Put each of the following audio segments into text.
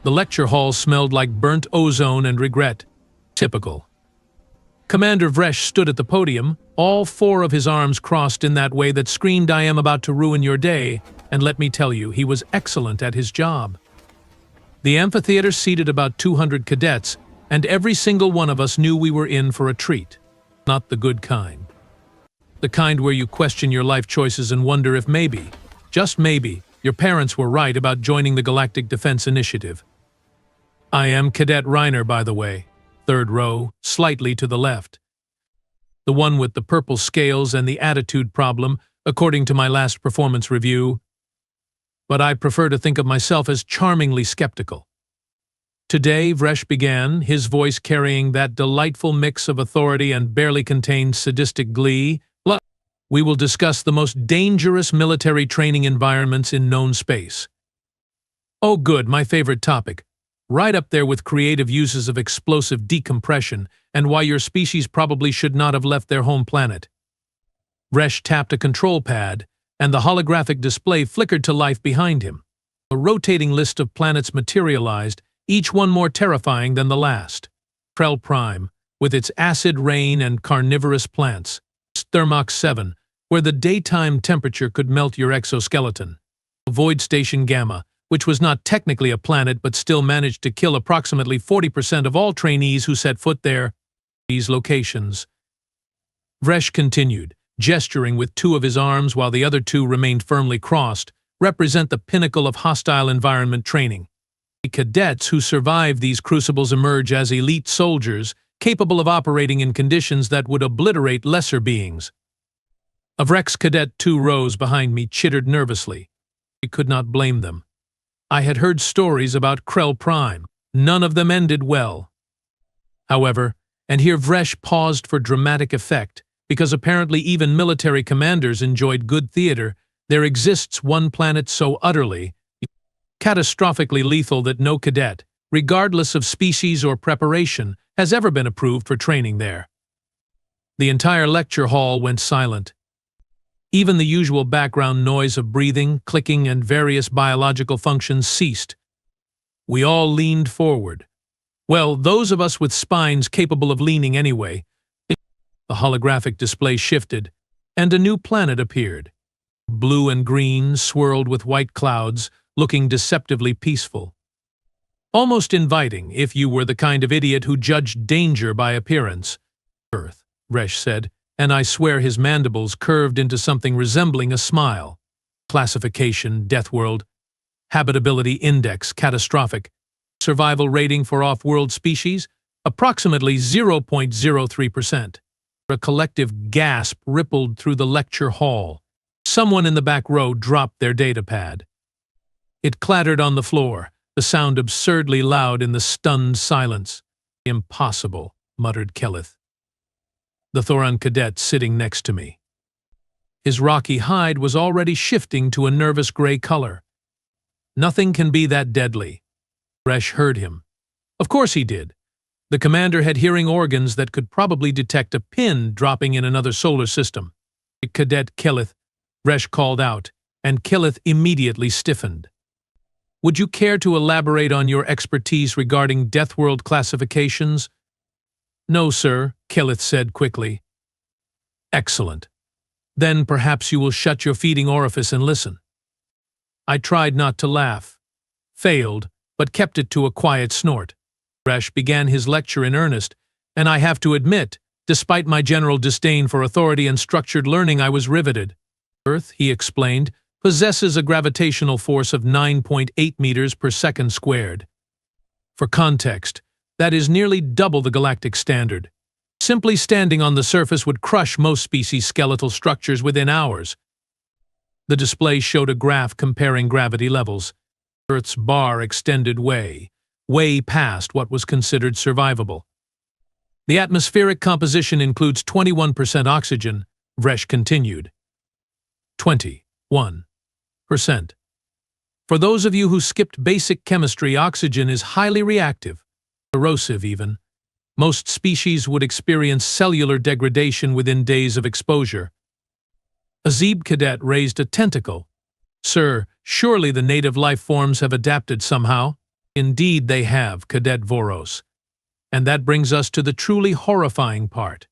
The lecture hall smelled like burnt ozone and regret. Typical. Commander Vresh stood at the podium, all four of his arms crossed in that way that screamed, "I am about to ruin your day," and let me tell you, he was excellent at his job. The amphitheater seated about 200 cadets, and every single one of us knew we were in for a treat. Not the good kind. The kind where you question your life choices and wonder if maybe, just maybe, your parents were right about joining the Galactic Defense Initiative. I am Cadet Reiner, by the way. Third row, slightly to the left. The one with the purple scales and the attitude problem, according to my last performance review. But I prefer to think of myself as charmingly skeptical. Today, Vresh began, his voice carrying that delightful mix of authority and barely contained sadistic glee. We will discuss the most dangerous military training environments in known space. Oh good, my favorite topic. Right up there with creative uses of explosive decompression and why your species probably should not have left their home planet. Vresh tapped a control pad, and the holographic display flickered to life behind him. A rotating list of planets materialized, each one more terrifying than the last. Krell Prime, with its acid rain and carnivorous plants. Thermox 7, where the daytime temperature could melt your exoskeleton. Void Station Gamma, which was not technically a planet but still managed to kill approximately 40% of all trainees who set foot there. These locations. Vresh continued, gesturing with two of his arms while the other two remained firmly crossed, represent the pinnacle of hostile environment training. The cadets who survive these crucibles emerge as elite soldiers, capable of operating in conditions that would obliterate lesser beings. A Vrex cadet 2 rows behind me chittered nervously. I could not blame them. I had heard stories about Krell Prime. None of them ended well. However, and here Vresh paused for dramatic effect, because apparently even military commanders enjoyed good theater, there exists one planet so utterly, catastrophically lethal that no cadet, regardless of species or preparation, has ever been approved for training there. The entire lecture hall went silent. Even the usual background noise of breathing, clicking, and various biological functions ceased. We all leaned forward. Well, those of us with spines capable of leaning anyway. The holographic display shifted, and a new planet appeared. Blue and green, swirled with white clouds, looking deceptively peaceful. Almost inviting, if you were the kind of idiot who judged danger by appearance. Earth, Vresh said, and I swear his mandibles curved into something resembling a smile. Classification, Death World. Habitability Index, catastrophic. Survival rating for off-world species, approximately 0.03%. A collective gasp rippled through the lecture hall. Someone in the back row dropped their datapad. It clattered on the floor, the sound absurdly loud in the stunned silence. "Impossible," muttered Kelith, the Thoran cadet sitting next to me. His rocky hide was already shifting to a nervous gray color. "Nothing can be that deadly." Vresh heard him. Of course he did. The commander had hearing organs that could probably detect a pin dropping in another solar system. "Cadet Kelith," Vresh called out, and Kelith immediately stiffened. "Would you care to elaborate on your expertise regarding Death World classifications?" "No, sir," Kelith said quickly. "Excellent. Then perhaps you will shut your feeding orifice and listen." I tried not to laugh. Failed, but kept it to a quiet snort. Vresh began his lecture in earnest, and I have to admit, despite my general disdain for authority and structured learning, I was riveted. Earth, he explained, possesses a gravitational force of 9.8 meters per second squared. For context, that is nearly double the galactic standard. Simply standing on the surface would crush most species' skeletal structures within hours. The display showed a graph comparing gravity levels. Earth's bar extended way past what was considered survivable. The atmospheric composition includes 21% oxygen, Vresh continued. 21%. For those of you who skipped basic chemistry, oxygen is highly reactive, corrosive even. Most species would experience cellular degradation within days of exposure. A Zeeb cadet raised a tentacle. "Sir, surely the native life forms have adapted somehow?" Indeed they have, Cadet Voros. And that brings us to the truly horrifying part.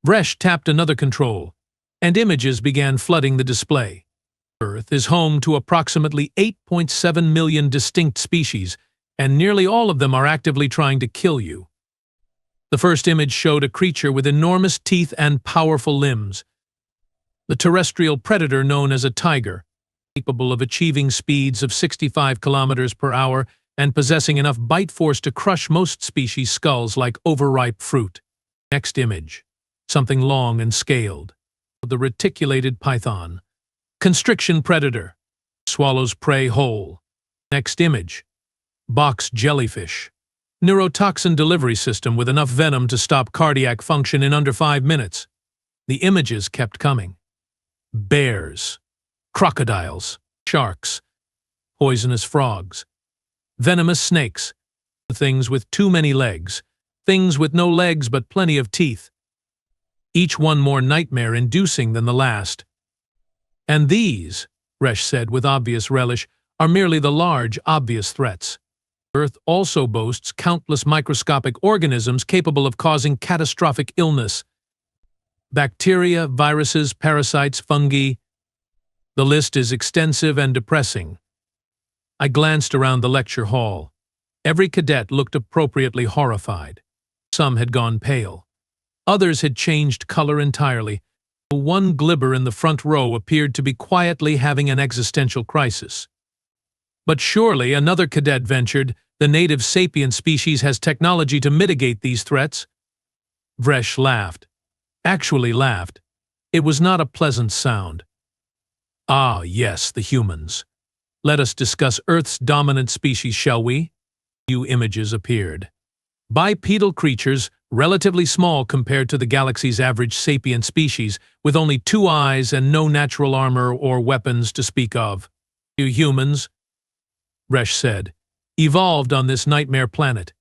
Vresh tapped another control, and images began flooding the display. Earth is home to approximately 8.7 million distinct species, and nearly all of them are actively trying to kill you. The first image showed a creature with enormous teeth and powerful limbs. The terrestrial predator known as a tiger, capable of achieving speeds of 65 kilometers per hour and possessing enough bite force to crush most species' skulls like overripe fruit. Next image, something long and scaled. The reticulated python. Constriction predator. Swallows prey whole. Next image, box jellyfish. Neurotoxin delivery system with enough venom to stop cardiac function in under 5 minutes. The images kept coming. Bears, crocodiles, sharks, poisonous frogs, venomous snakes, things with too many legs, things with no legs but plenty of teeth, each one more nightmare-inducing than the last. And these, Resh said with obvious relish, are merely the large, obvious threats. Earth also boasts countless microscopic organisms capable of causing catastrophic illness. Bacteria, viruses, parasites, fungi. The list is extensive and depressing. I glanced around the lecture hall. Every cadet looked appropriately horrified. Some had gone pale. Others had changed color entirely. One glibber in the front row appeared to be quietly having an existential crisis. But surely, another cadet ventured, the native sapient species has technology to mitigate these threats. Vresh laughed. Actually laughed. It was not a pleasant sound. Ah, yes, the humans. Let us discuss Earth's dominant species, shall we? New images appeared. Bipedal creatures, relatively small compared to the galaxy's average sapient species, with only 2 eyes and no natural armor or weapons to speak of. You humans, Resh said, evolved on this nightmare planet.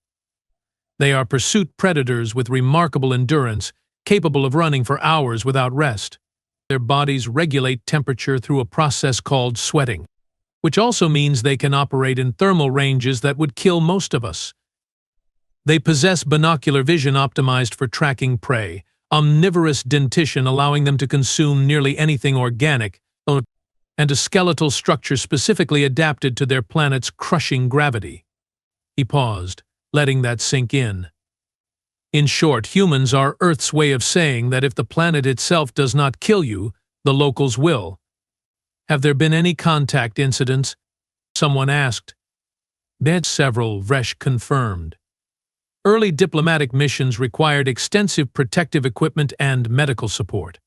They are pursuit predators with remarkable endurance, capable of running for hours without rest. Their bodies regulate temperature through a process called sweating, which also means they can operate in thermal ranges that would kill most of us. They possess binocular vision optimized for tracking prey, omnivorous dentition allowing them to consume nearly anything organic, and a skeletal structure specifically adapted to their planet's crushing gravity. He paused, letting that sink in. In short, humans are Earth's way of saying that if the planet itself does not kill you, the locals will. Have there been any contact incidents? Someone asked. That several, Vresh confirmed. Early diplomatic missions required extensive protective equipment and medical support.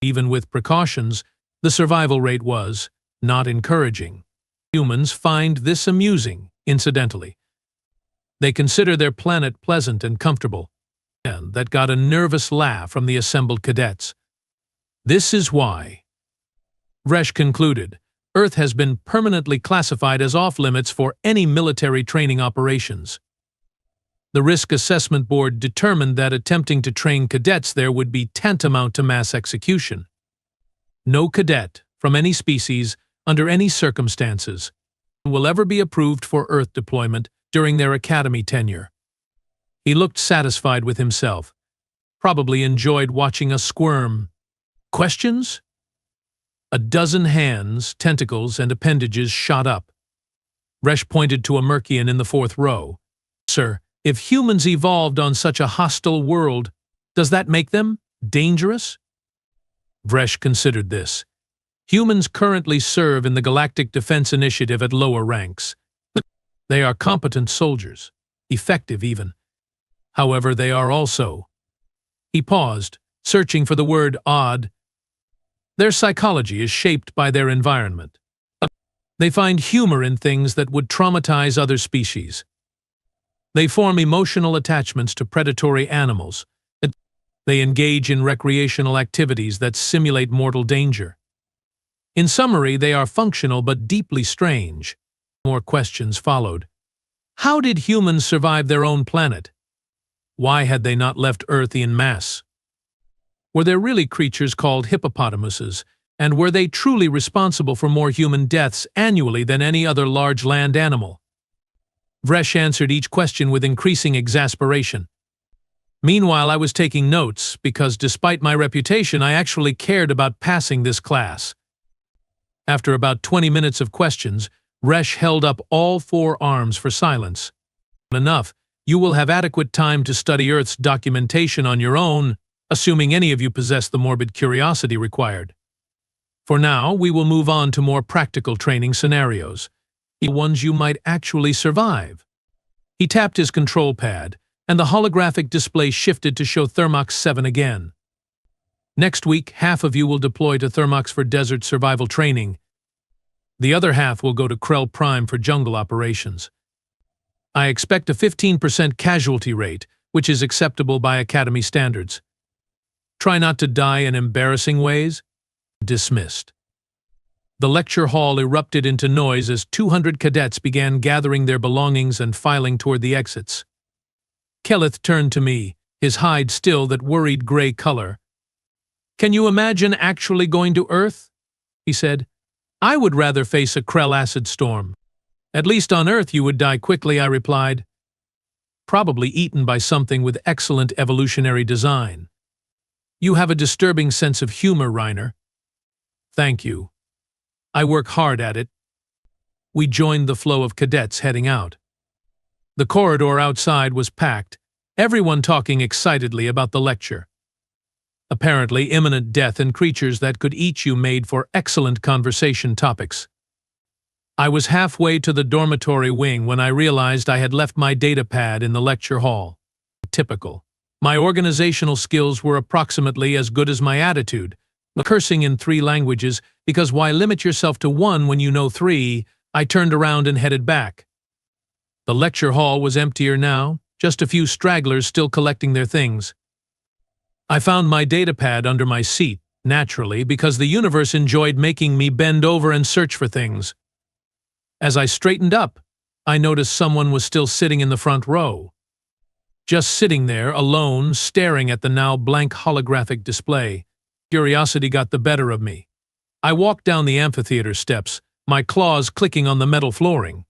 Even with precautions, the survival rate was not encouraging. Humans find this amusing, incidentally. They consider their planet pleasant and comfortable, and that got a nervous laugh from the assembled cadets. This is why, Vresh concluded, Earth has been permanently classified as off-limits for any military training operations. The Risk Assessment Board determined that attempting to train cadets there would be tantamount to mass execution. No cadet, from any species, under any circumstances, will ever be approved for Earth deployment during their academy tenure. He looked satisfied with himself, probably enjoyed watching us squirm. Questions? A dozen hands, tentacles, and appendages shot up. Resh pointed to a Merkian in the 4th row. Sir, if humans evolved on such a hostile world, does that make them dangerous? Vresh considered this. Humans currently serve in the Galactic Defense Initiative at lower ranks. They are competent soldiers, effective even. However, they are also. He paused, searching for the word odd. Their psychology is shaped by their environment. They find humor in things that would traumatize other species. They form emotional attachments to predatory animals. They engage in recreational activities that simulate mortal danger. In summary, they are functional but deeply strange. More questions followed. How did humans survive their own planet? Why had they not left Earth en masse? Were there really creatures called hippopotamuses, and were they truly responsible for more human deaths annually than any other large land animal? Vresh answered each question with increasing exasperation. Meanwhile, I was taking notes, because despite my reputation, I actually cared about passing this class. After about 20 minutes of questions, Vresh held up all 4 arms for silence. Enough. You will have adequate time to study Earth's documentation on your own, assuming any of you possess the morbid curiosity required. For now, we will move on to more practical training scenarios, ones you might actually survive. He tapped his control pad, and the holographic display shifted to show Thermox 7 again. Next week, half of you will deploy to Thermox for desert survival training. The other half will go to Krell Prime for jungle operations. I expect a 15% casualty rate, which is acceptable by Academy standards. Try not to die in embarrassing ways. Dismissed. The lecture hall erupted into noise as 200 cadets began gathering their belongings and filing toward the exits. Kelleth turned to me, his hide still that worried gray color. "Can you imagine actually going to Earth?" he said. "I would rather face a Krell acid storm." "At least on Earth you would die quickly," I replied. "Probably eaten by something with excellent evolutionary design." "You have a disturbing sense of humor, Reiner." "Thank you. I work hard at it." We joined the flow of cadets heading out. The corridor outside was packed, everyone talking excitedly about the lecture. Apparently, imminent death and creatures that could eat you made for excellent conversation topics. I was halfway to the dormitory wing when I realized I had left my datapad in the lecture hall. Typical. My organizational skills were approximately as good as my attitude, cursing in 3 languages, because why limit yourself to 1 when you know 3? I turned around and headed back. The lecture hall was emptier now, just a few stragglers still collecting their things. I found my datapad under my seat, naturally, because the universe enjoyed making me bend over and search for things. As I straightened up, I noticed someone was still sitting in the front row. Just sitting there, alone, staring at the now blank holographic display. Curiosity got the better of me. I walked down the amphitheater steps, my claws clicking on the metal flooring.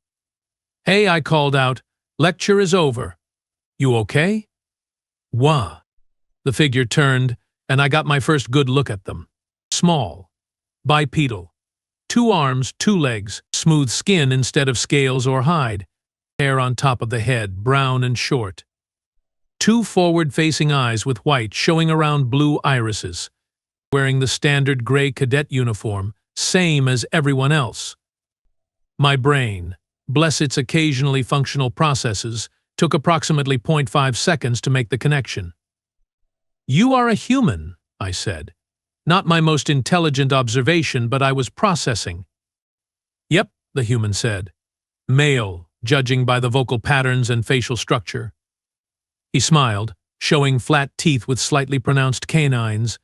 "Hey," I called out, "lecture is over. You okay?" "Wah." The figure turned, and I got my first good look at them. Small, bipedal, 2 arms, 2 legs, smooth skin instead of scales or hide, hair on top of the head, brown and short. 2 forward-facing eyes with white showing around blue irises, wearing the standard gray cadet uniform, same as everyone else. My brain, bless its occasionally functional processes, took approximately 0.5 seconds to make the connection. "You are a human," I said. Not my most intelligent observation, but I was processing. "Yep," the human said. "Male, judging by the vocal patterns and facial structure." He smiled, showing flat teeth with slightly pronounced canines.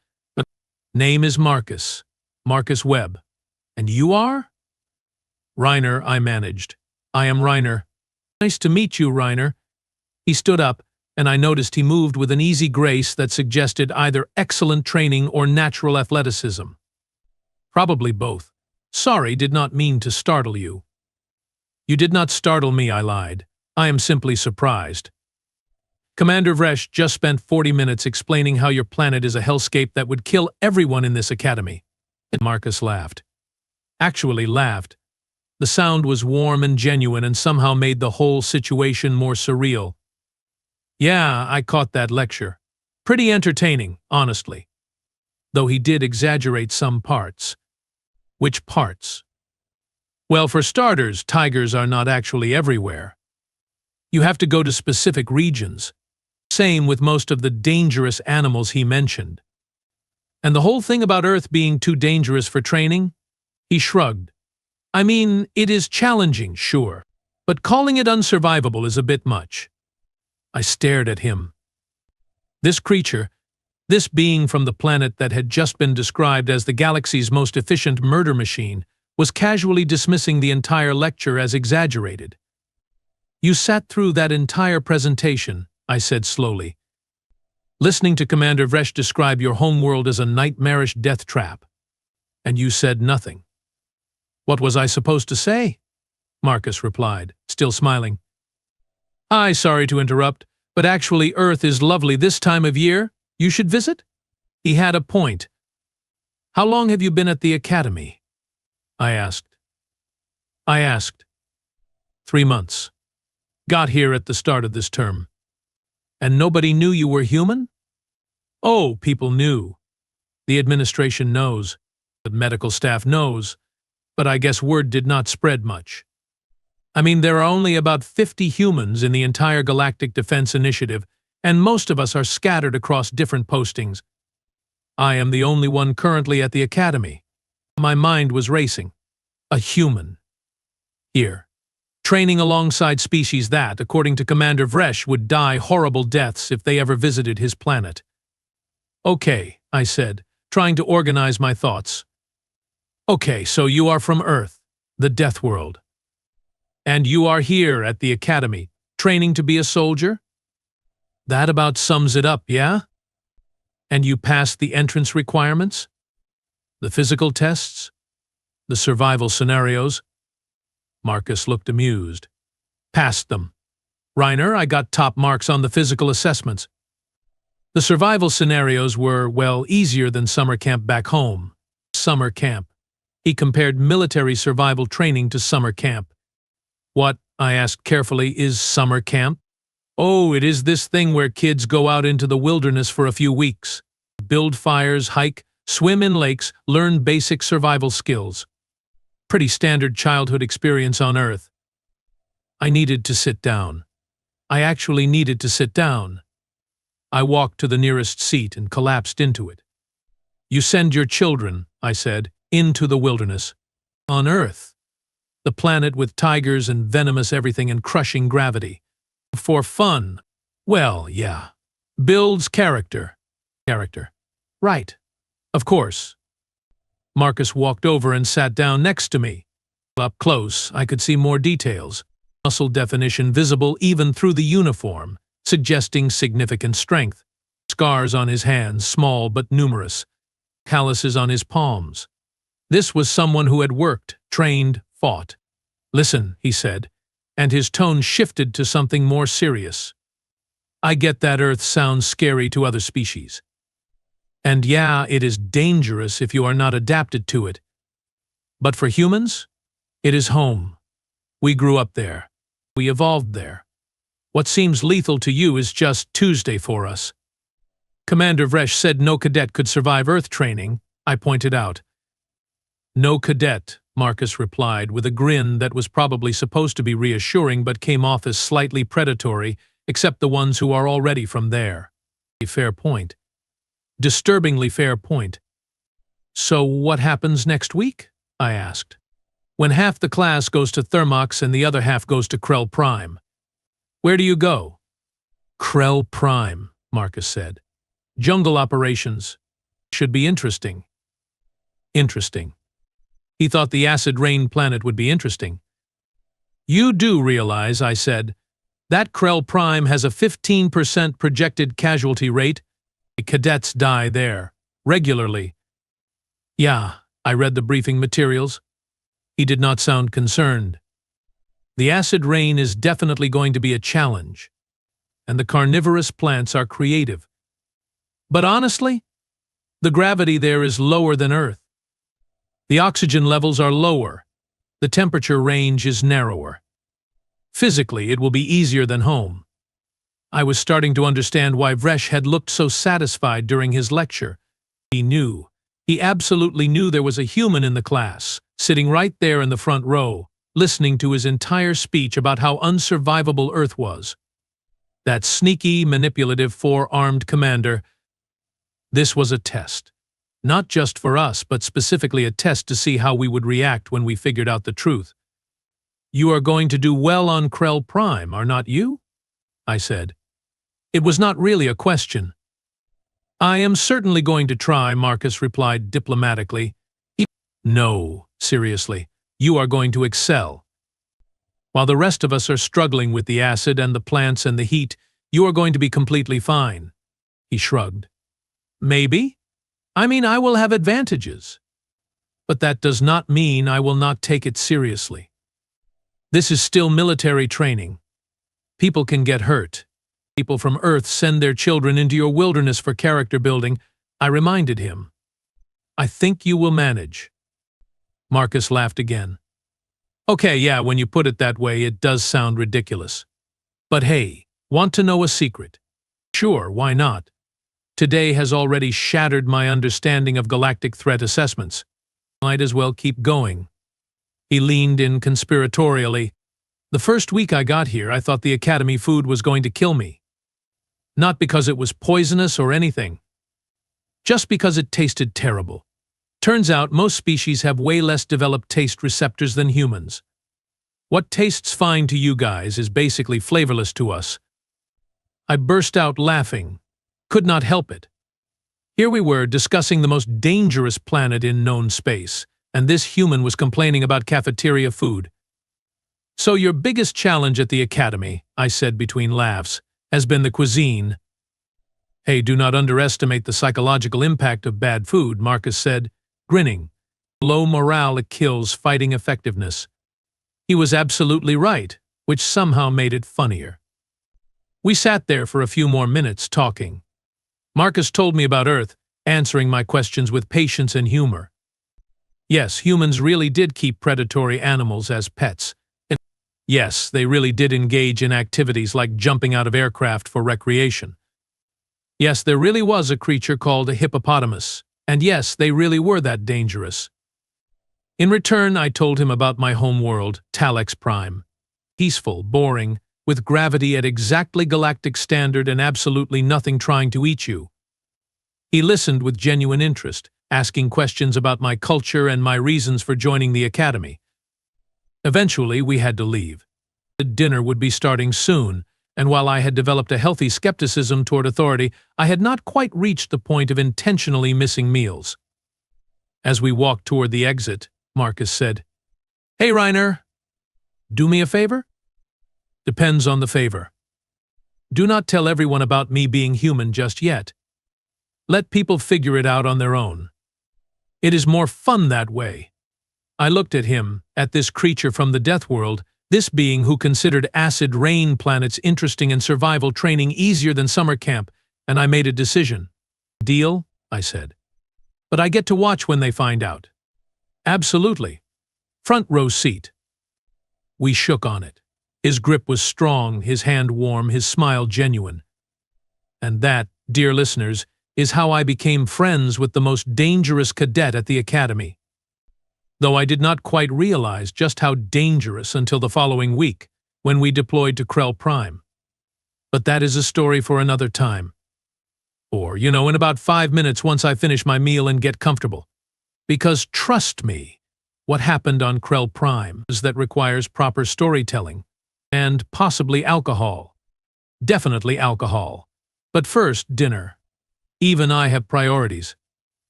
"Name is Marcus. Marcus Webb. And you are?" "Reiner," I managed. "I am Reiner." "Nice to meet you, Reiner." He stood up, and I noticed he moved with an easy grace that suggested either excellent training or natural athleticism. Probably both. "Sorry, did not mean to startle you." "You did not startle me," I lied. "I am simply surprised." "Commander Vresh just spent 40 minutes explaining how your planet is a hellscape that would kill everyone in this academy." And Marcus laughed. Actually laughed. The sound was warm and genuine and somehow made the whole situation more surreal. "Yeah, I caught that lecture. Pretty entertaining, honestly. Though he did exaggerate some parts." "Which parts?" "Well, for starters, tigers are not actually everywhere. You have to go to specific regions. Same with most of the dangerous animals he mentioned. And the whole thing about Earth being too dangerous for training?" He shrugged. "I mean, it is challenging, sure, but calling it unsurvivable is a bit much." I stared at him. This creature, this being from the planet that had just been described as the galaxy's most efficient murder machine, was casually dismissing the entire lecture as exaggerated. "You sat through that entire presentation," I said slowly, "listening to Commander Vresh describe your homeworld as a nightmarish death trap. And you said nothing." "What was I supposed to say?" Marcus replied, still smiling. Hi, sorry to interrupt, but actually Earth is lovely this time of year. You should visit? He had a point. How long have you been at the academy? I asked. 3 months. Got here at the start of this term. And nobody knew you were human? Oh, people knew. The administration knows. The medical staff knows. But I guess word did not spread much. I mean, there are only about 50 humans in the entire Galactic Defense Initiative, and most of us are scattered across different postings. I am the only one currently at the academy. My mind was racing. A human. Here. Training alongside species that, according to Commander Vresh, would die horrible deaths if they ever visited his planet. Okay, I said, trying to organize my thoughts. Okay, so you are from Earth, the Death World. And you are here at the academy, training to be a soldier? That about sums it up, yeah? And you passed the entrance requirements? The physical tests? The survival scenarios? Marcus looked amused. Passed them. Reiner, I got top marks on the physical assessments. The survival scenarios were, well, easier than summer camp back home. Summer camp. He compared military survival training to summer camp. What, I asked carefully, is summer camp? Oh, it is this thing where kids go out into the wilderness for a few weeks. Build fires, hike, swim in lakes, learn basic survival skills. Pretty standard childhood experience on Earth. I needed to sit down. I actually needed to sit down. I walked to the nearest seat and collapsed into it. You send your children, I said, into the wilderness. On Earth. The planet with tigers and venomous everything and crushing gravity. For fun. Well, yeah. Builds character. Right. Of course. Marcus walked over and sat down next to me. Up close, I could see more details. Muscle definition visible even through the uniform, suggesting significant strength. Scars on his hands, small but numerous. Calluses on his palms. This was someone who had worked, trained, fought. Listen, he said, and his tone shifted to something more serious. I get that Earth sounds scary to other species. And yeah, it is dangerous if you are not adapted to it. But for humans, it is home. We grew up there. We evolved there. What seems lethal to you is just Tuesday for us. Commander Vresh said no cadet could survive Earth training, I pointed out. No cadet, Marcus replied with a grin that was probably supposed to be reassuring but came off as slightly predatory, except the ones who are already from there. A fair point. Disturbingly fair point. So what happens next week? I asked. When half the class goes to Thermox and the other half goes to Krell Prime. Where do you go? Krell Prime, Marcus said. Jungle operations. Should be interesting. Interesting. He thought the acid rain planet would be interesting. You do realize, I said, that Krell Prime has a 15% projected casualty rate. Cadets die there, regularly. Yeah, I read the briefing materials. He did not sound concerned. The acid rain is definitely going to be a challenge, and the carnivorous plants are creative. But honestly, the gravity there is lower than Earth. The oxygen levels are lower. The temperature range is narrower. Physically, it will be easier than home. I was starting to understand why Vresh had looked so satisfied during his lecture. He knew. He absolutely knew there was a human in the class, sitting right there in the front row, listening to his entire speech about how unsurvivable Earth was. That sneaky, manipulative, four-armed commander. This was a test. Not just for us, but specifically a test to see how we would react when we figured out the truth. You are going to do well on Krell Prime, are not you? I said. It was not really a question. I am certainly going to try, Marcus replied diplomatically. No, seriously, you are going to excel. While the rest of us are struggling with the acid and the plants and the heat, you are going to be completely fine. He shrugged. Maybe? I mean, I will have advantages. But that does not mean I will not take it seriously. This is still military training. People can get hurt. People from Earth send their children into your wilderness for character building, I reminded him. I think you will manage. Marcus laughed again. Okay, yeah, when you put it that way, it does sound ridiculous. But hey, want to know a secret? Sure, why not? Today has already shattered my understanding of galactic threat assessments. Might as well keep going. He leaned in conspiratorially. The first week I got here, I thought the Academy food was going to kill me. Not because it was poisonous or anything. Just because it tasted terrible. Turns out most species have way less developed taste receptors than humans. What tastes fine to you guys is basically flavorless to us. I burst out laughing. Could not help it. Here we were discussing the most dangerous planet in known space, and this human was complaining about cafeteria food. So your biggest challenge at the Academy, I said between laughs, has been the cuisine. Hey, do not underestimate the psychological impact of bad food, Marcus said, grinning. Low morale kills fighting effectiveness. He was absolutely right, which somehow made it funnier. We sat there for a few more minutes talking. Marcus told me about Earth, answering my questions with patience and humor. Yes, humans really did keep predatory animals as pets. And yes, they really did engage in activities like jumping out of aircraft for recreation. Yes, there really was a creature called a hippopotamus. And yes, they really were that dangerous. In return, I told him about my home world, Talax Prime. Peaceful, boring, with gravity at exactly galactic standard and absolutely nothing trying to eat you. He listened with genuine interest, asking questions about my culture and my reasons for joining the Academy. Eventually, we had to leave. The dinner would be starting soon, and while I had developed a healthy skepticism toward authority, I had not quite reached the point of intentionally missing meals. As we walked toward the exit, Marcus said, "Hey, Reiner, do me a favor?" Depends on the favor. Do not tell everyone about me being human just yet. Let people figure it out on their own. It is more fun that way. I looked at him, at this creature from the death world, this being who considered acid rain planets interesting and survival training easier than summer camp, and I made a decision. Deal? I said. But I get to watch when they find out. Absolutely. Front row seat. We shook on it. His grip was strong, his hand warm, his smile genuine. And that, dear listeners, is how I became friends with the most dangerous cadet at the Academy. Though I did not quite realize just how dangerous until the following week, when we deployed to Krell Prime. But that is a story for another time. Or, in about 5 minutes once I finish my meal and get comfortable. Because trust me, what happened on Krell Prime is that requires proper storytelling. And possibly alcohol. Definitely alcohol. But first, dinner. Even I have priorities.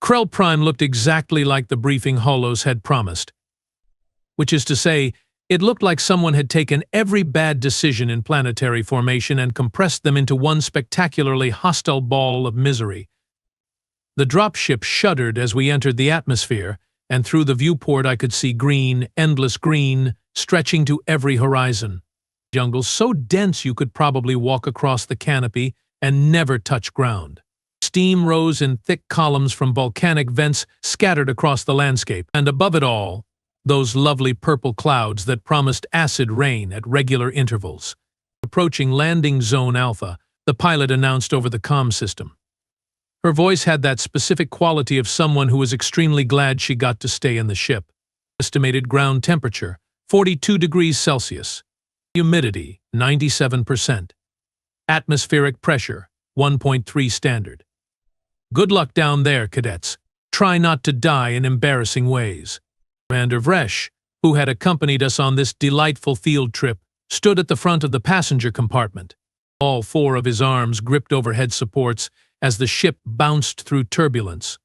Krell Prime looked exactly like the briefing holos had promised. Which is to say, it looked like someone had taken every bad decision in planetary formation and compressed them into one spectacularly hostile ball of misery. The dropship shuddered as we entered the atmosphere, and through the viewport I could see green, endless green, stretching to every horizon. Jungle so dense you could probably walk across the canopy and never touch ground. Steam rose in thick columns from volcanic vents scattered across the landscape, and above it all, those lovely purple clouds that promised acid rain at regular intervals. Approaching landing zone Alpha, the pilot announced over the comm system. Her voice had that specific quality of someone who was extremely glad she got to stay in the ship. Estimated ground temperature, 42 degrees Celsius. Humidity, 97%. Atmospheric pressure, 1.3 standard. Good luck down there, cadets. Try not to die in embarrassing ways. Commander Vresh, who had accompanied us on this delightful field trip, stood at the front of the passenger compartment. All 4 of his arms gripped overhead supports as the ship bounced through turbulence.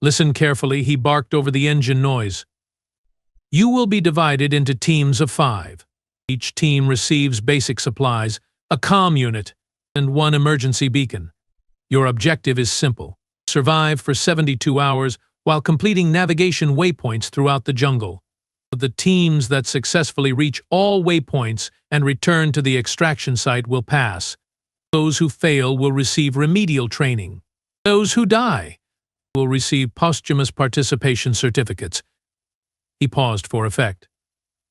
Listen carefully, he barked over the engine noise. You will be divided into teams of 5. Each team receives basic supplies, a comm unit, and 1 emergency beacon. Your objective is simple. Survive for 72 hours while completing navigation waypoints throughout the jungle. The teams that successfully reach all waypoints and return to the extraction site will pass. Those who fail will receive remedial training. Those who die will receive posthumous participation certificates. He paused for effect.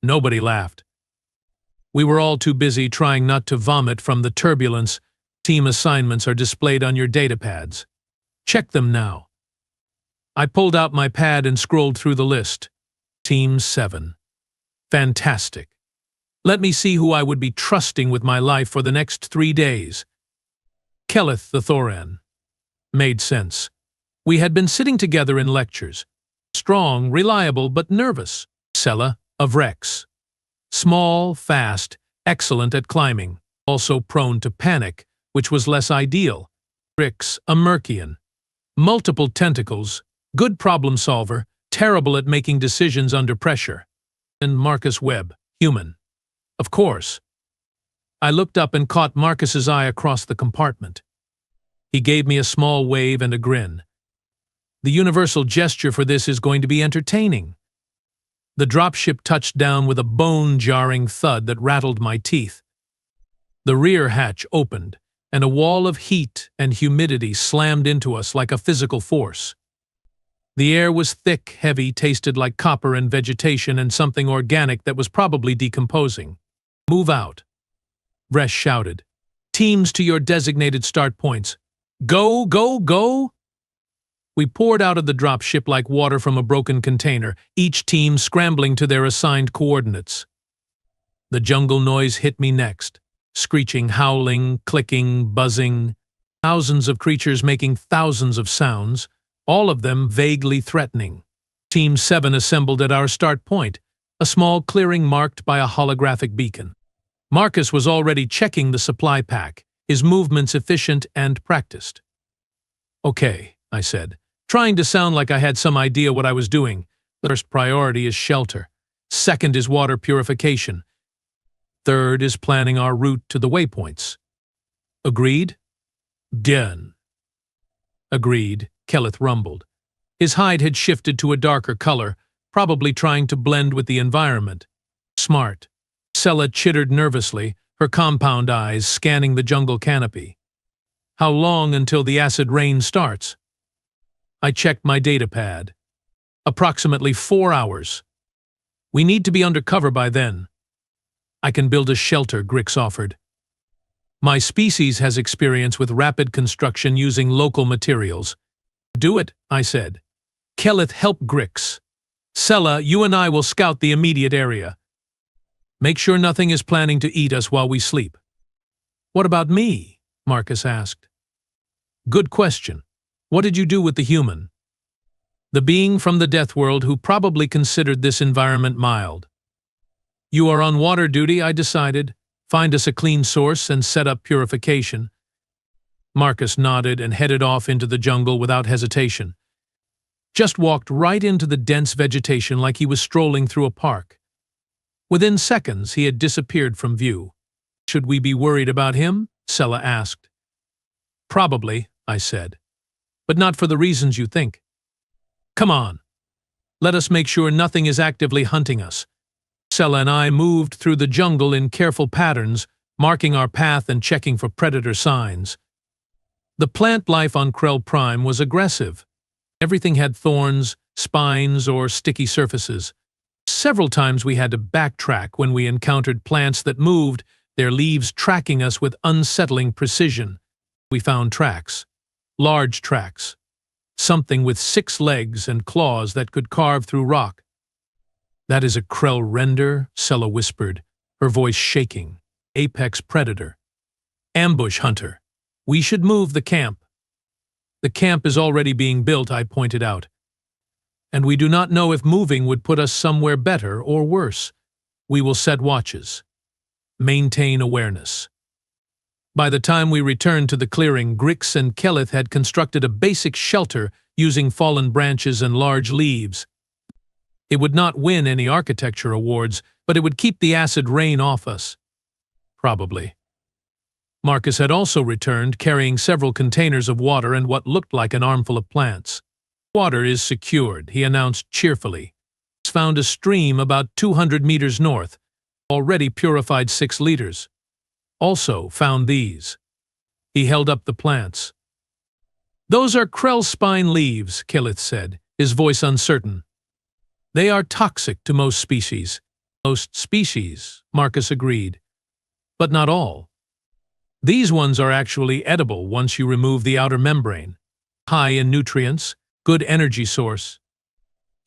Nobody laughed. We were all too busy trying not to vomit from the turbulence. Team assignments are displayed on your datapads. Check them now. I pulled out my pad and scrolled through the list. Team 7. Fantastic. Let me see who I would be trusting with my life for the next 3 days. Keleth the Thoran. Made sense. We had been sitting together in lectures. Strong, reliable, but nervous. Sela of Rex. Small, fast, excellent at climbing, also prone to panic, which was less ideal. Grix, a Mercian. Multiple tentacles, good problem solver, terrible at making decisions under pressure. And Marcus Webb, human. Of course. I looked up and caught Marcus's eye across the compartment. He gave me a small wave and a grin. The universal gesture for this is going to be entertaining. The dropship touched down with a bone-jarring thud that rattled my teeth. The rear hatch opened, and a wall of heat and humidity slammed into us like a physical force. The air was thick, heavy, tasted like copper and vegetation and something organic that was probably decomposing. Move out. Vresh shouted. Teams to your designated start points. Go, go, go! We poured out of the dropship like water from a broken container, each team scrambling to their assigned coordinates. The jungle noise hit me next. Screeching, howling, clicking, buzzing. Thousands of creatures making thousands of sounds, all of them vaguely threatening. Team 7 assembled at our start point, a small clearing marked by a holographic beacon. Marcus was already checking the supply pack, his movements efficient and practiced. Okay, I said, trying to sound like I had some idea what I was doing. The first priority is shelter. Second is water purification. Third is planning our route to the waypoints. Agreed? Done. Agreed, Keleth rumbled. His hide had shifted to a darker color, probably trying to blend with the environment. Smart. Sela chittered nervously, her compound eyes scanning the jungle canopy. How long until the acid rain starts? I checked my datapad. Approximately 4 hours. We need to be under cover by then. I can build a shelter, Grix offered. My species has experience with rapid construction using local materials. Do it, I said. Keleth, help Grix. Sela, you and I will scout the immediate area. Make sure nothing is planning to eat us while we sleep. What about me? Marcus asked. Good question. What did you do with the human? The being from the death world who probably considered this environment mild. You are on water duty, I decided. Find us a clean source and set up purification. Marcus nodded and headed off into the jungle without hesitation. Just walked right into the dense vegetation like he was strolling through a park. Within seconds, he had disappeared from view. Should we be worried about him? Sela asked. Probably, I said. But not for the reasons you think. Come on. Let us make sure nothing is actively hunting us. Sela and I moved through the jungle in careful patterns, marking our path and checking for predator signs. The plant life on Krell Prime was aggressive. Everything had thorns, spines, or sticky surfaces. Several times we had to backtrack when we encountered plants that moved, their leaves tracking us with unsettling precision. We found tracks. Large tracks. Something with 6 legs and claws that could carve through rock. That is a Krell render, Sela whispered, her voice shaking. Apex predator. Ambush hunter. We should move the camp. The camp is already being built, I pointed out. And we do not know if moving would put us somewhere better or worse. We will set watches. Maintain awareness. By the time we returned to the clearing, Grix and Keleth had constructed a basic shelter using fallen branches and large leaves. It would not win any architecture awards, but it would keep the acid rain off us. Probably. Marcus had also returned, carrying several containers of water and what looked like an armful of plants. Water is secured, he announced cheerfully. Found a stream about 200 meters north, already purified 6 liters. Also found these. He held up the plants. Those are krell spine leaves, Cadet said, his voice uncertain. They are toxic to most species. Most species, Marcus agreed. But not all. These ones are actually edible once you remove the outer membrane. High in nutrients, good energy source.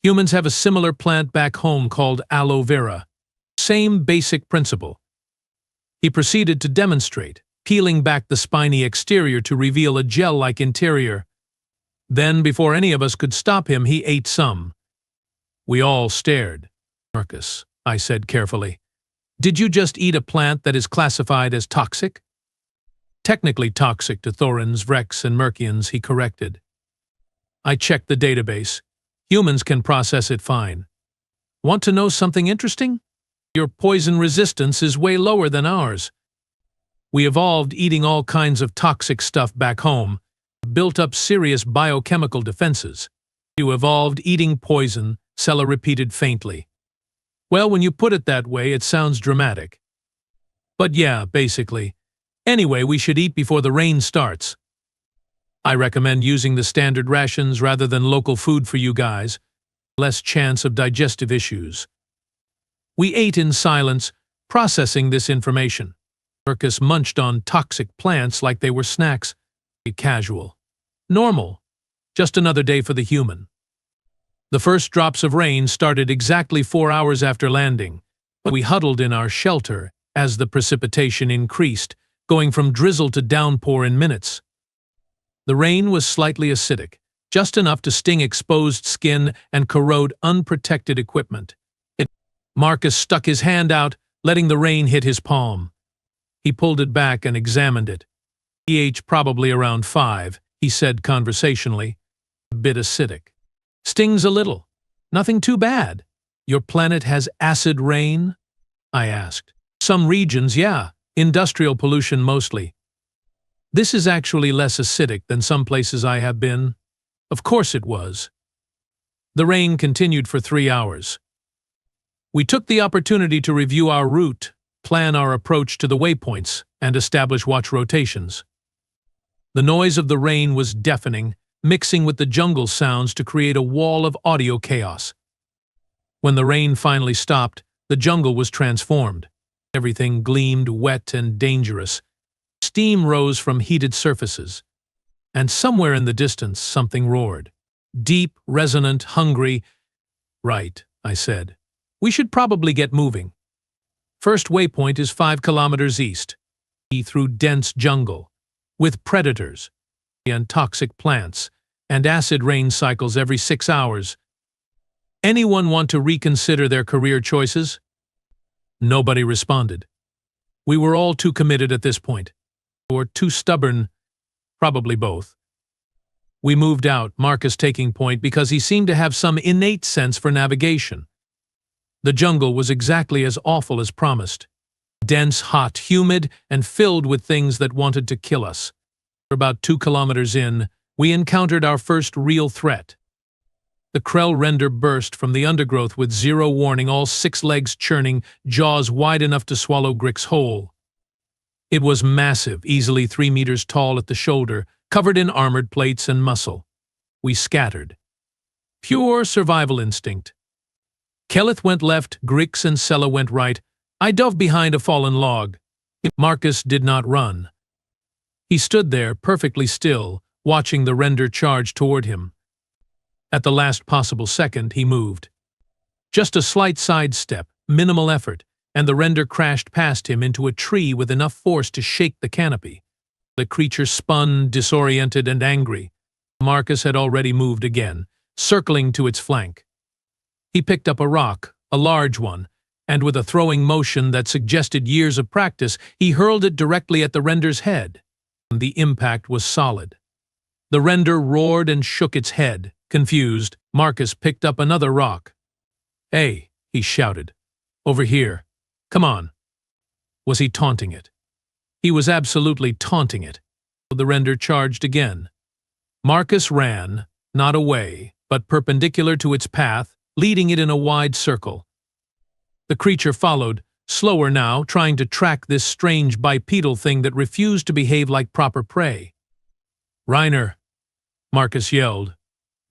Humans have a similar plant back home called aloe vera. Same basic principle. He proceeded to demonstrate, peeling back the spiny exterior to reveal a gel-like interior. Then, before any of us could stop him, he ate some. We all stared. Marcus, I said carefully, did you just eat a plant that is classified as toxic? Technically toxic to thorins, vrex, and mercians, he corrected. I checked the database. Humans can process it fine. Want to know something interesting? Your poison resistance is way lower than ours. We evolved eating all kinds of toxic stuff back home, built up serious biochemical defenses. You evolved eating poison, Sella repeated faintly. Well, when you put it that way, it sounds dramatic. But yeah, basically. Anyway, we should eat before the rain starts. I recommend using the standard rations rather than local food for you guys. Less chance of digestive issues. We ate in silence, processing this information. Marcus munched on toxic plants like they were snacks. Casual. Normal. Just another day for the human. The first drops of rain started exactly 4 hours after landing, but we huddled in our shelter as the precipitation increased, going from drizzle to downpour in minutes. The rain was slightly acidic, just enough to sting exposed skin and corrode unprotected equipment. Marcus stuck his hand out, letting the rain hit his palm. He pulled it back and examined it. pH probably around 5, he said conversationally. A bit acidic. Stings a little. Nothing too bad. Your planet has acid rain? I asked. Some regions, yeah. Industrial pollution mostly. This is actually less acidic than some places I have been. Of course it was. The rain continued for 3 hours. We took the opportunity to review our route, plan our approach to the waypoints, and establish watch rotations. The noise of the rain was deafening, mixing with the jungle sounds to create a wall of audio chaos. When the rain finally stopped, the jungle was transformed. Everything gleamed wet and dangerous. Steam rose from heated surfaces. And somewhere in the distance, something roared. Deep, resonant, hungry. Right, I said. We should probably get moving. First waypoint is 5 kilometers east, through dense jungle, with predators and toxic plants, and acid rain cycles every 6 hours. Anyone want to reconsider their career choices? Nobody responded. We were all too committed at this point, or too stubborn, probably both. We moved out, Marcus taking point because he seemed to have some innate sense for navigation. The jungle was exactly as awful as promised. Dense, hot, humid, and filled with things that wanted to kill us. About 2 kilometers in, we encountered our first real threat. The krell render burst from the undergrowth with zero warning, all 6 legs churning, jaws wide enough to swallow Grick's whole. It was massive, easily 3 meters tall at the shoulder, covered in armored plates and muscle. We scattered. Pure survival instinct. Kelleth went left, Grix and Sella went right. I dove behind a fallen log. Marcus did not run. He stood there, perfectly still, watching the render charge toward him. At the last possible second, he moved. Just a slight sidestep, minimal effort, and the render crashed past him into a tree with enough force to shake the canopy. The creature spun, disoriented and angry. Marcus had already moved again, circling to its flank. He picked up a rock, a large one, and with a throwing motion that suggested years of practice, he hurled it directly at the render's head. The impact was solid. The render roared and shook its head. Confused, Marcus picked up another rock. "Hey," he shouted. "Over here. Come on." Was he taunting it? He was absolutely taunting it. The render charged again. Marcus ran, not away, but perpendicular to its path, leading it in a wide circle. The creature followed, slower now, trying to track this strange bipedal thing that refused to behave like proper prey. "Reiner," Marcus yelled.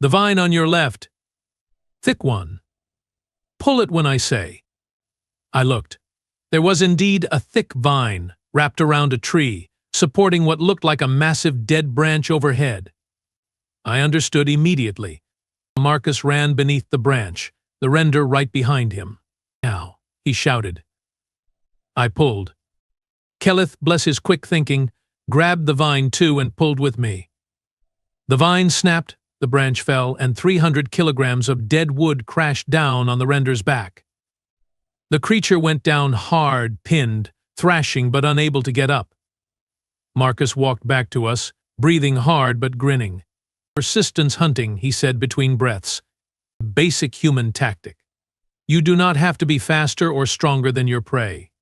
"The vine on your left. Thick one. Pull it when I say." I looked. There was indeed a thick vine, wrapped around a tree, supporting what looked like a massive dead branch overhead. I understood immediately. Marcus ran beneath the branch, the render right behind him. "Now," he shouted. I pulled. Kelleth, bless his quick thinking, grabbed the vine too and pulled with me. The vine snapped, the branch fell, and 300 kilograms of dead wood crashed down on the render's back. The creature went down hard, pinned, thrashing but unable to get up. Marcus walked back to us, breathing hard but grinning. "Persistence hunting," he said between breaths. "Basic human tactic. You do not have to be faster or stronger than your prey.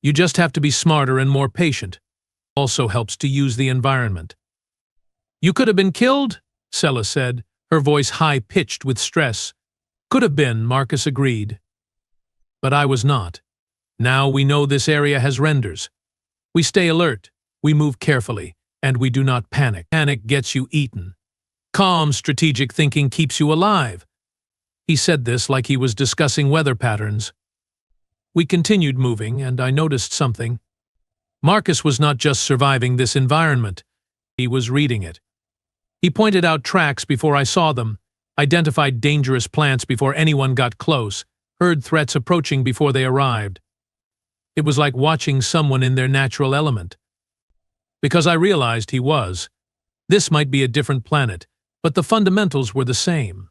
You just have to be smarter and more patient. Also helps to use the environment." "You could have been killed," Sella said, her voice high-pitched with stress. "Could have been," Marcus agreed. "But I was not. Now we know this area has renders. We stay alert, we move carefully, and we do not panic. Panic gets you eaten. Calm, strategic thinking keeps you alive." He said this like he was discussing weather patterns. We continued moving, and I noticed something. Marcus was not just surviving this environment, he was reading it. He pointed out tracks before I saw them, identified dangerous plants before anyone got close, heard threats approaching before they arrived. It was like watching someone in their natural element. Because I realized he was. This might be a different planet, but the fundamentals were the same.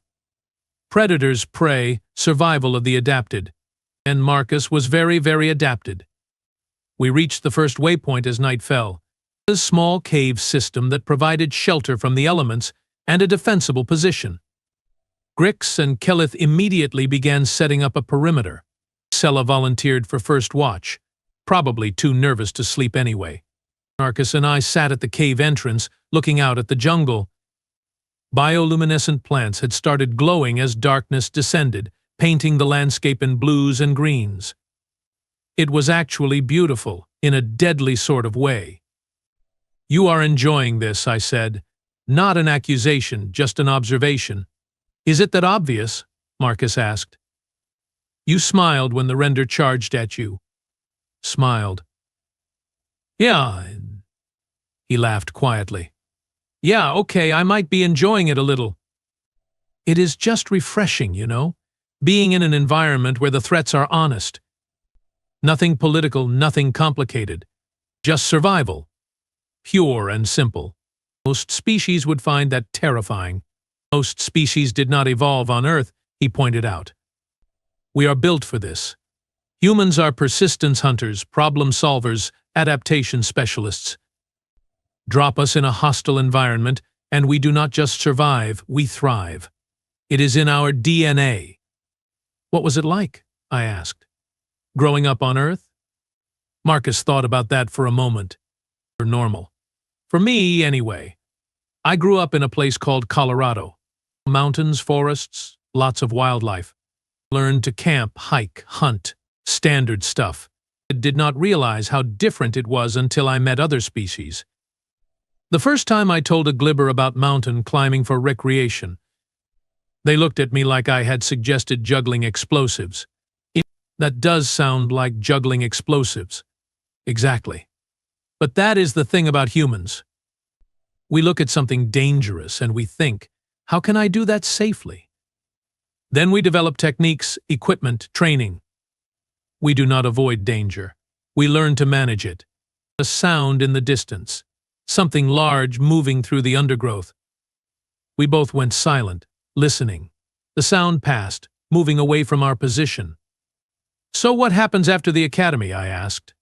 Predators, prey, survival of the adapted. And Marcus was very, very adapted. We reached the first waypoint as night fell. A small cave system that provided shelter from the elements and a defensible position. Grix and Kelleth immediately began setting up a perimeter. Sella volunteered for first watch, probably too nervous to sleep anyway. Marcus and I sat at the cave entrance, looking out at the jungle. Bioluminescent plants had started glowing as darkness descended, painting the landscape in blues and greens. It was actually beautiful, in a deadly sort of way. "You are enjoying this," I said. Not an accusation, just an observation. "Is it that obvious?" Marcus asked. "You smiled when the render charged at you." Smiled. "Yeah." He laughed quietly. "Yeah, okay, I might be enjoying it a little. It is just refreshing, you know? Being in an environment where the threats are honest. Nothing political, nothing complicated. Just survival. Pure and simple. Most species would find that terrifying. Most species did not evolve on Earth," he pointed out. "We are built for this. Humans are persistence hunters, problem solvers, adaptation specialists. Drop us in a hostile environment, and we do not just survive, we thrive. It is in our DNA." "What was it like?" I asked. "Growing up on Earth?" Marcus thought about that for a moment. "For normal. For me, anyway. I grew up in a place called Colorado. Mountains, forests, lots of wildlife. Learned to camp, hike, hunt. Standard stuff. I did not realize how different it was until I met other species. The first time I told a glibber about mountain climbing for recreation, they looked at me like I had suggested juggling explosives. That does sound like juggling explosives. Exactly. But that is the thing about humans. We look at something dangerous and we think, how can I do that safely? Then we develop techniques, equipment, training. We do not avoid danger. We learn to manage it. A sound in the distance. Something large moving through the undergrowth. We both went silent, listening. The sound passed, moving away from our position. "So what happens after the academy?" I asked.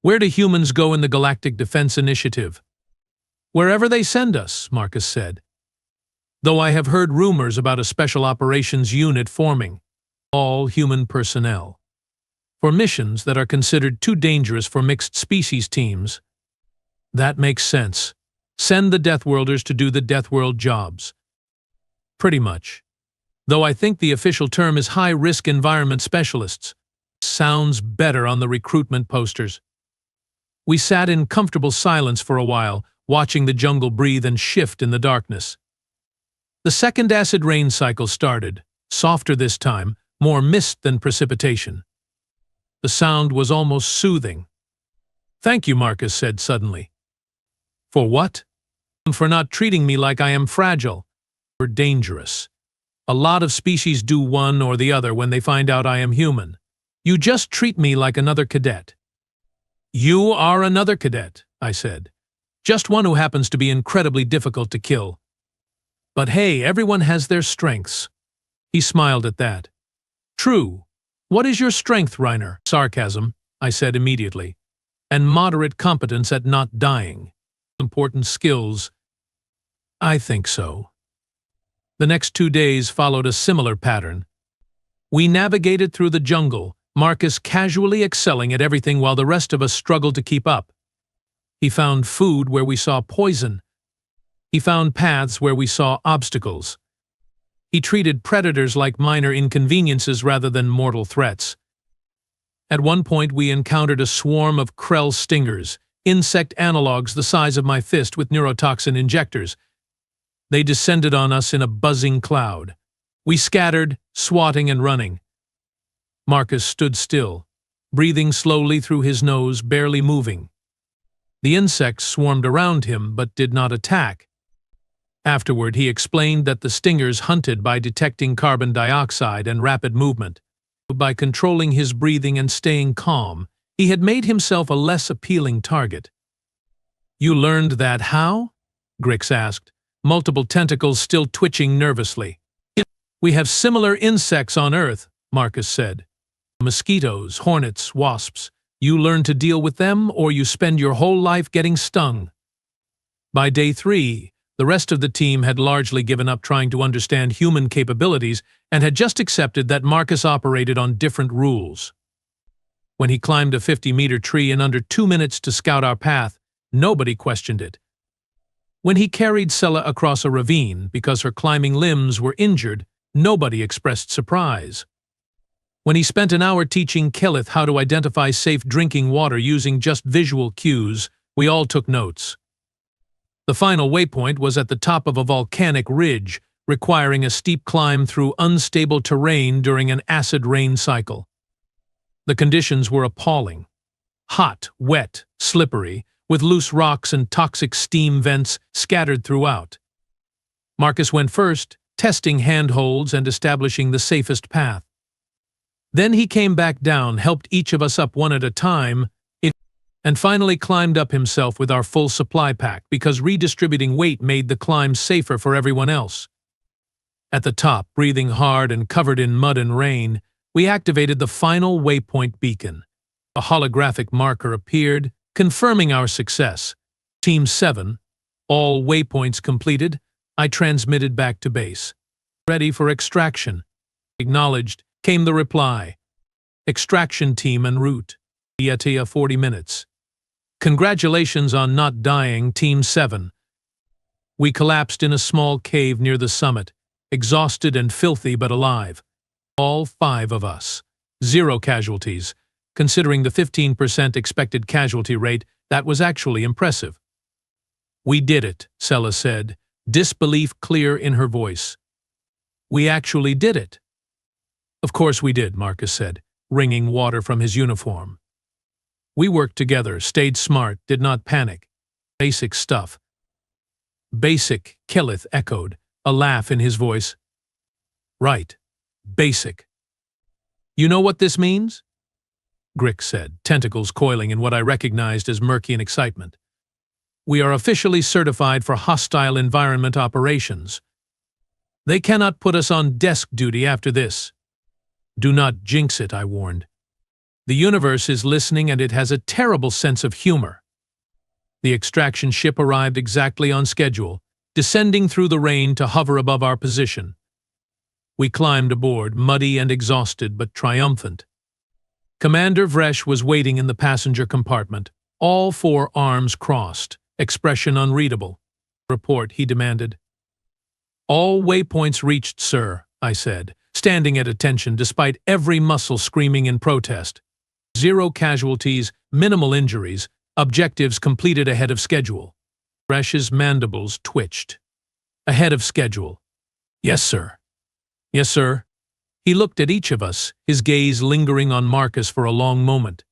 "Where do humans go in the Galactic Defense Initiative?" "Wherever they send us," Marcus said. "Though I have heard rumors about a special operations unit forming. All human personnel. For missions that are considered too dangerous for mixed species teams." "That makes sense. Send the Deathworlders to do the Deathworld jobs." "Pretty much. though I think the official term is high-risk environment specialists. Sounds better on the recruitment posters. We sat in comfortable silence for a while, watching the jungle breathe and shift in the darkness. The second acid rain cycle started, softer this time, more mist than precipitation. The sound was almost soothing. "Thank you," Marcus said suddenly. "For what?" "For not treating me like I am fragile or dangerous. A lot of species do one or the other when they find out I am human. You just treat me like another cadet." "You are another cadet," I said. "Just one who happens to be incredibly difficult to kill. But hey, everyone has their strengths." He smiled at that. "True. What is your strength, Reiner?" "Sarcasm," I said immediately. "And moderate competence at not dying. Important skills." "I think so." The next 2 days followed a similar pattern. We navigated through the jungle, Marcus casually excelling at everything while the rest of us struggled to keep up. He found food where we saw poison. He found paths where we saw obstacles. He treated predators like minor inconveniences rather than mortal threats. At one point we encountered a swarm of krell stingers, insect analogues the size of my fist with neurotoxin injectors. They descended on us in a buzzing cloud. We scattered, swatting and running. Marcus stood still, breathing slowly through his nose, barely moving. The insects swarmed around him but did not attack. Afterward, he explained that the stingers hunted by detecting carbon dioxide and rapid movement. By controlling his breathing and staying calm, he had made himself a less appealing target. "You learned that how?" Grix asked, multiple tentacles still twitching nervously. "We have similar insects on Earth," Marcus said. "Mosquitoes, hornets, wasps. You learn to deal with them, or you spend your whole life getting stung." By day 3, the rest of the team had largely given up trying to understand human capabilities and had just accepted that Marcus operated on different rules. When he climbed a 50-meter tree in under 2 minutes to scout our path, nobody questioned it. When he carried Sella across a ravine because her climbing limbs were injured, nobody expressed surprise. When he spent an hour teaching Kelith how to identify safe drinking water using just visual cues, we all took notes. The final waypoint was at the top of a volcanic ridge, requiring a steep climb through unstable terrain during an acid rain cycle. The conditions were appalling. Hot, wet, slippery, with loose rocks and toxic steam vents scattered throughout. Marcus went first, testing handholds and establishing the safest path. Then he came back down, helped each of us up one at a time, and finally climbed up himself with our full supply pack because redistributing weight made the climb safer for everyone else. At the top, breathing hard and covered in mud and rain, we activated the final waypoint beacon. A holographic marker appeared, confirming our success. Team 7, all waypoints completed, I transmitted back to base. "Ready for extraction." Acknowledged, came the reply. "Extraction team en route. ETA 40 minutes. Congratulations on not dying, Team 7. We collapsed in a small cave near the summit, exhausted and filthy but alive. All 5 of us. 0 casualties. Considering the 15% expected casualty rate, that was actually impressive. "We did it," Sella said, disbelief clear in her voice. "We actually did it." "Of course we did," Marcus said, wringing water from his uniform. "We worked together, stayed smart, did not panic. Basic stuff." "Basic," Kelith echoed, a laugh in his voice. "Right. Basic. You know what this means?" Grix said, tentacles coiling in what I recognized as Merkian excitement. "We are officially certified for hostile environment operations. They cannot put us on desk duty after this." "Do not jinx it," I warned. "The universe is listening and it has a terrible sense of humor." The extraction ship arrived exactly on schedule, descending through the rain to hover above our position. We climbed aboard, muddy and exhausted but triumphant. Commander Vresh was waiting in the passenger compartment, all 4 arms crossed, expression unreadable. "Report," he demanded. "All waypoints reached, sir," I said, standing at attention despite every muscle screaming in protest. 0 casualties, minimal injuries, objectives completed ahead of schedule. Resh's mandibles twitched. Ahead of schedule. Yes, sir. Yes, sir. He looked at each of us, his gaze lingering on Marcus for a long moment.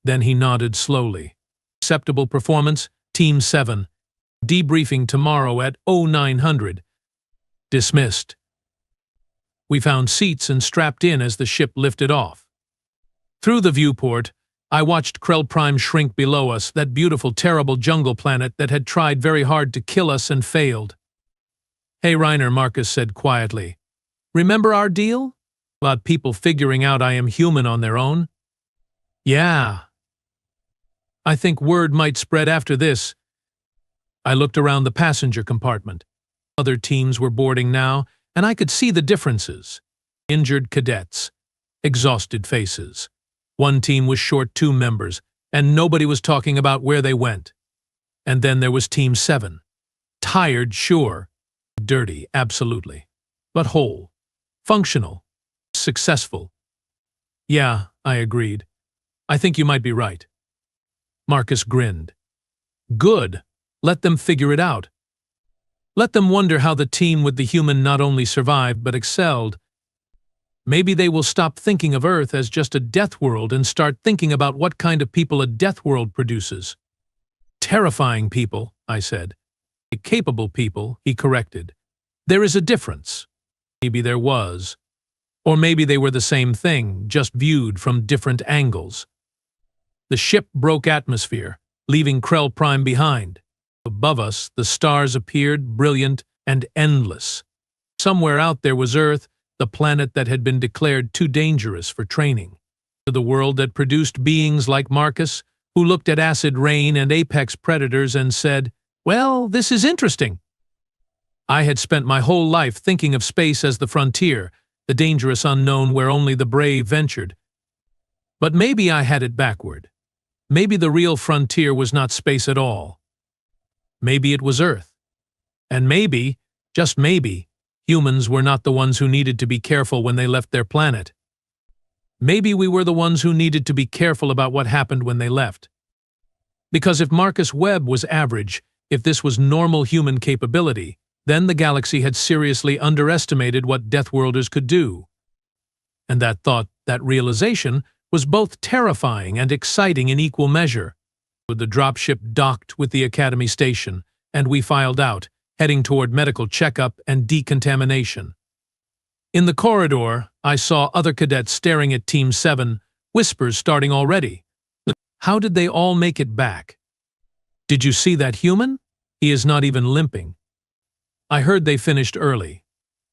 Then he nodded slowly. Acceptable performance, Team 7. Debriefing tomorrow at 0900. Dismissed. We found seats and strapped in as the ship lifted off. Through the viewport, I watched Krell Prime shrink below us, that beautiful, terrible jungle planet that had tried very hard to kill us and failed. Hey, Reiner, Marcus said quietly. Remember our deal? About people figuring out I am human on their own? Yeah. I think word might spread after this. I looked around the passenger compartment. Other teams were boarding now, and I could see the differences. Injured cadets. Exhausted faces. One team was short 2 members, and nobody was talking about where they went. And then there was Team 7. Tired, sure. Dirty, absolutely. But whole. Functional. Successful. Yeah, I agreed. I think you might be right. Marcus grinned. Good. Let them figure it out. Let them wonder how the team with the human not only survived but excelled. Maybe they will stop thinking of Earth as just a death world and start thinking about what kind of people a death world produces. Terrifying people, I said. Capable people, he corrected. There is a difference. Maybe there was. Or maybe they were the same thing, just viewed from different angles. The ship broke atmosphere, leaving Krell Prime behind. Above us, the stars appeared, brilliant and endless. Somewhere out there was Earth, the planet that had been declared too dangerous for training. The world that produced beings like Marcus, who looked at acid rain and apex predators and said, well, this is interesting. I had spent my whole life thinking of space as the frontier, the dangerous unknown where only the brave ventured. But maybe I had it backward. Maybe the real frontier was not space at all. Maybe it was Earth. And maybe, just maybe, humans were not the ones who needed to be careful when they left their planet. Maybe we were the ones who needed to be careful about what happened when they left. Because if Marcus Webb was average, if this was normal human capability, then the galaxy had seriously underestimated what Deathworlders could do. And that thought, that realization, was both terrifying and exciting in equal measure. The dropship docked with the Academy station, and we filed out, heading toward medical checkup and decontamination. In the corridor, I saw other cadets staring at Team 7, whispers starting already. How did they all make it back? Did you see that human? He is not even limping. I heard they finished early.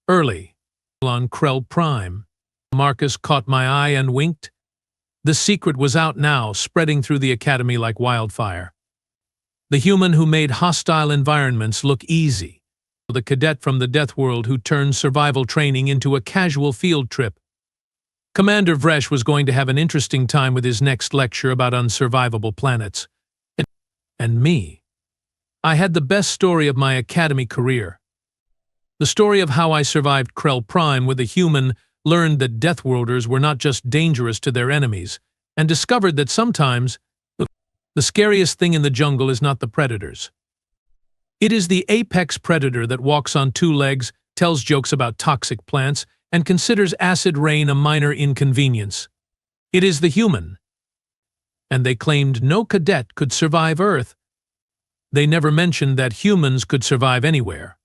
Early. On Krell Prime. Marcus caught my eye and winked. The secret was out now, spreading through the Academy like wildfire. The human who made hostile environments look easy. The cadet from the death world who turned survival training into a casual field trip. Commander Vresh was going to have an interesting time with his next lecture about unsurvivable planets. And me. I had the best story of my Academy career. The story of how I survived Krell Prime with a human, learned that Deathworlders were not just dangerous to their enemies, and discovered that sometimes the scariest thing in the jungle is not the predators. It is the apex predator that walks on 2 legs, tells jokes about toxic plants, and considers acid rain a minor inconvenience. It is the human. And they claimed no cadet could survive Earth. They never mentioned that humans could survive anywhere.